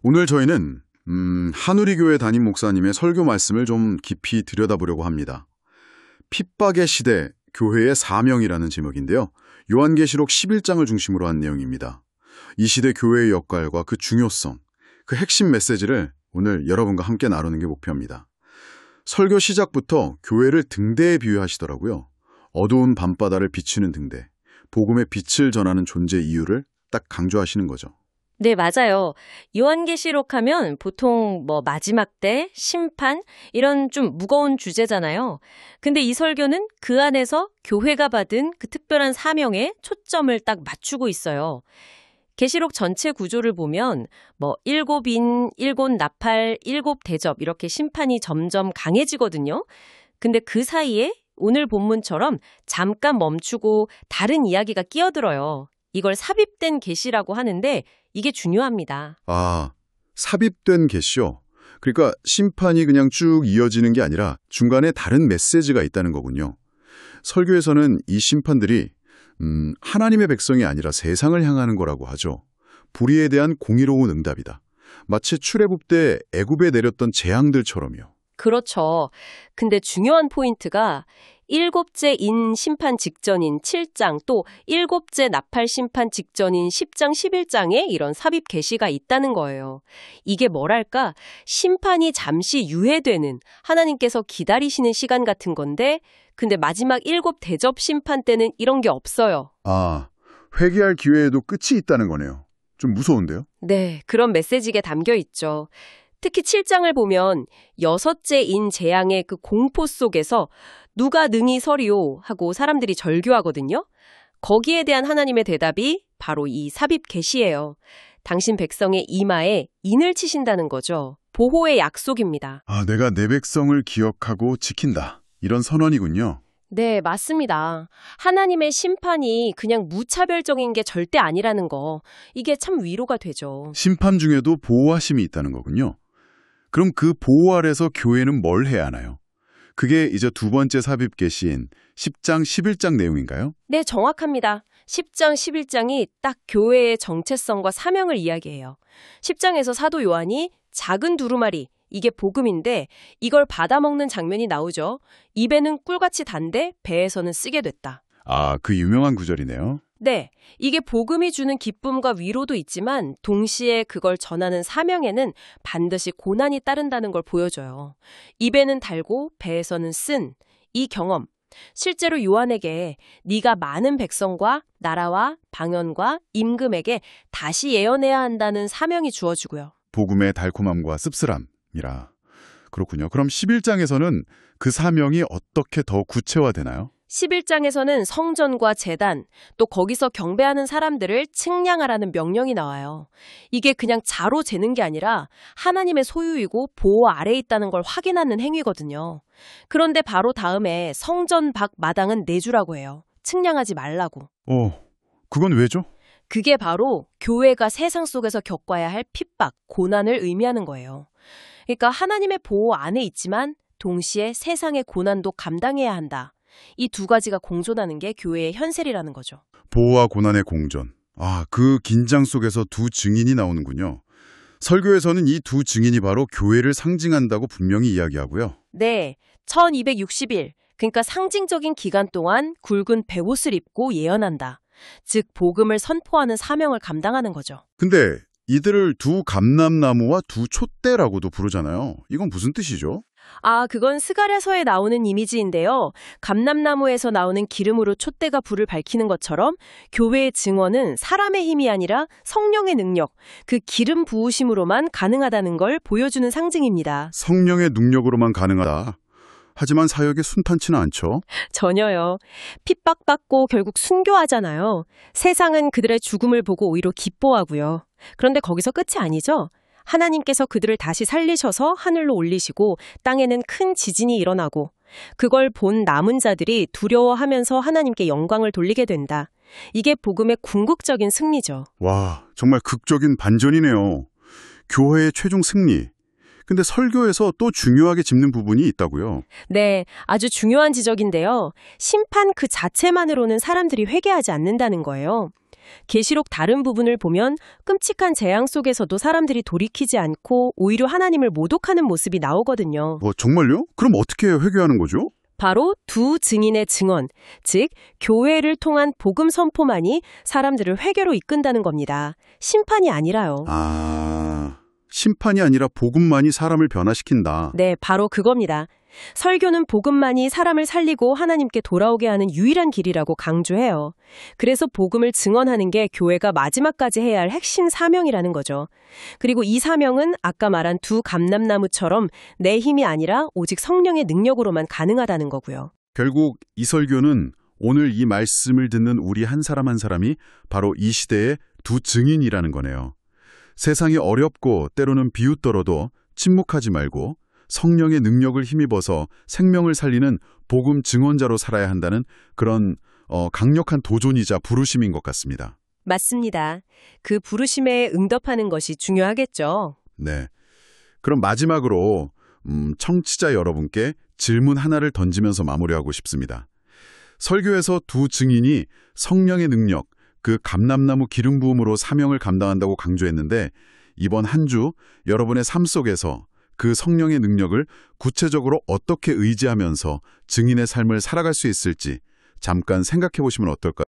오늘 저희는 한우리교회 담임 목사님의 설교 말씀을 좀 깊이 들여다보려고 합니다. 핍박의 시대, 교회의 사명이라는 제목인데요. 요한계시록 11장을 중심으로 한 내용입니다. 이 시대 교회의 역할과 그 중요성, 그 핵심 메시지를 오늘 여러분과 함께 나누는 게 목표입니다. 설교 시작부터 교회를 등대에 비유하시더라고요. 어두운 밤바다를 비추는 등대, 복음의 빛을 전하는 존재 이유를 딱 강조하시는 거죠. 네, 맞아요. 요한계시록 하면 보통 마지막 때, 심판 이런 좀 무거운 주제잖아요. 근데 이 설교는 그 안에서 교회가 받은 그 특별한 사명에 초점을 딱 맞추고 있어요. 계시록 전체 구조를 보면 일곱 인, 일곱 나팔, 일곱 대접 이렇게 심판이 점점 강해지거든요. 근데 그 사이에 오늘 본문처럼 잠깐 멈추고 다른 이야기가 끼어들어요. 이걸 삽입된 계시라고 하는데 이게 중요합니다. 아, 삽입된 계시요? 그러니까 심판이 그냥 쭉 이어지는 게 아니라 중간에 다른 메시지가 있다는 거군요. 설교에서는 이 심판들이 하나님의 백성이 아니라 세상을 향하는 거라고 하죠. 불의에 대한 공의로운 응답이다. 마치 출애굽 때 애굽에 내렸던 재앙들처럼요. 그렇죠. 근데 중요한 포인트가 일곱째 인 심판 직전인 7장 또 일곱째 나팔 심판 직전인 10장, 11장에 이런 삽입 계시가 있다는 거예요. 이게 뭐랄까? 심판이 잠시 유예되는 하나님께서 기다리시는 시간 같은 건데 근데 마지막 일곱 대접 심판 때는 이런 게 없어요. 아, 회개할 기회에도 끝이 있다는 거네요. 좀 무서운데요? 네, 그런 메시지가 담겨 있죠. 특히 7장을 보면 여섯째 인 재앙의 그 공포 속에서 누가 능히 서리오 하고 사람들이 절규하거든요. 거기에 대한 하나님의 대답이 바로 이 삽입 계시예요. 당신 백성의 이마에 인을 치신다는 거죠. 보호의 약속입니다. 아, 내가 내 백성을 기억하고 지킨다. 이런 선언이군요. 네, 맞습니다. 하나님의 심판이 그냥 무차별적인 게 절대 아니라는 거. 이게 참 위로가 되죠. 심판 중에도 보호하심이 있다는 거군요. 그럼 그 보호 아래서 교회는 뭘 해야 하나요? 그게 이제 두 번째 삽입 계시인 10장, 11장 내용인가요? 네, 정확합니다. 10장, 11장이 딱 교회의 정체성과 사명을 이야기해요. 10장에서 사도 요한이 작은 두루마리, 이게 복음인데 이걸 받아먹는 장면이 나오죠. 입에는 꿀같이 단데 배에서는 쓰게 됐다. 아, 그 유명한 구절이네요. 네, 이게 복음이 주는 기쁨과 위로도 있지만 동시에 그걸 전하는 사명에는 반드시 고난이 따른다는 걸 보여줘요. 입에는 달고 배에서는 쓴 이 경험. 실제로 요한에게 네가 많은 백성과 나라와 방언과 임금에게 다시 예언해야 한다는 사명이 주어지고요. 복음의 달콤함과 씁쓸함이라. 그렇군요. 그럼 11장에서는 그 사명이 어떻게 더 구체화되나요? 11장에서는 성전과 제단, 또 거기서 경배하는 사람들을 측량하라는 명령이 나와요. 이게 그냥 자로 재는 게 아니라 하나님의 소유이고 보호 아래에 있다는 걸 확인하는 행위거든요. 그런데 바로 다음에 성전 밖 마당은 내주라고 해요. 측량하지 말라고. 그건 왜죠? 그게 바로 교회가 세상 속에서 겪어야 할 핍박, 고난을 의미하는 거예요. 그러니까 하나님의 보호 안에 있지만 동시에 세상의 고난도 감당해야 한다. 이 두 가지가 공존하는 게 교회의 현실이라는 거죠. 보호와 고난의 공존. 아, 그 긴장 속에서 두 증인이 나오는군요. 설교에서는 이 두 증인이 바로 교회를 상징한다고 분명히 이야기하고요. 네, 1260일, 그러니까 상징적인 기간 동안 굵은 베옷을 입고 예언한다. 즉, 복음을 선포하는 사명을 감당하는 거죠. 근데 이들을 두 감람나무와 두 촛대라고도 부르잖아요. 이건 무슨 뜻이죠? 아, 그건 스가랴서에 나오는 이미지인데요. 감람나무에서 나오는 기름으로 촛대가 불을 밝히는 것처럼 교회의 증언은 사람의 힘이 아니라 성령의 능력, 그 기름 부으심으로만 가능하다는 걸 보여주는 상징입니다. 성령의 능력으로만 가능하다. 하지만 사역이 순탄치는 않죠. 전혀요. 핍박받고 결국 순교하잖아요. 세상은 그들의 죽음을 보고 오히려 기뻐하고요. 그런데 거기서 끝이 아니죠. 하나님께서 그들을 다시 살리셔서 하늘로 올리시고 땅에는 큰 지진이 일어나고 그걸 본 남은 자들이 두려워하면서 하나님께 영광을 돌리게 된다. 이게 복음의 궁극적인 승리죠. 와, 정말 극적인 반전이네요. 교회의 최종 승리. 근데 설교에서 또 중요하게 짚는 부분이 있다고요? 네, 아주 중요한 지적인데요. 심판 그 자체만으로는 사람들이 회개하지 않는다는 거예요. 계시록 다른 부분을 보면 끔찍한 재앙 속에서도 사람들이 돌이키지 않고 오히려 하나님을 모독하는 모습이 나오거든요. 정말요? 그럼 어떻게 회개하는 거죠? 바로 두 증인의 증언, 즉 교회를 통한 복음 선포만이 사람들을 회개로 이끈다는 겁니다. 심판이 아니라요. 심판이 아니라 복음만이 사람을 변화시킨다. 네, 바로 그겁니다. 설교는 복음만이 사람을 살리고 하나님께 돌아오게 하는 유일한 길이라고 강조해요. 그래서 복음을 증언하는 게 교회가 마지막까지 해야 할 핵심 사명이라는 거죠. 그리고 이 사명은 아까 말한 두 감람나무처럼 내 힘이 아니라 오직 성령의 능력으로만 가능하다는 거고요. 결국 이 설교는 오늘 이 말씀을 듣는 우리 한 사람 한 사람이 바로 이 시대의 두 증인이라는 거네요. 세상이 어렵고 때로는 비웃더라도 침묵하지 말고 성령의 능력을 힘입어서 생명을 살리는 복음 증언자로 살아야 한다는 그런 강력한 도전이자 부르심인 것 같습니다. 맞습니다. 그 부르심에 응답하는 것이 중요하겠죠. 네. 그럼 마지막으로 청취자 여러분께 질문 하나를 던지면서 마무리하고 싶습니다. 설교에서 두 증인이 성령의 능력, 그 감람나무 기름 부음으로 사명을 감당한다고 강조했는데 이번 한 주 여러분의 삶 속에서 그 성령의 능력을 구체적으로 어떻게 의지하면서 증인의 삶을 살아갈 수 있을지 잠깐 생각해 보시면 어떨까요?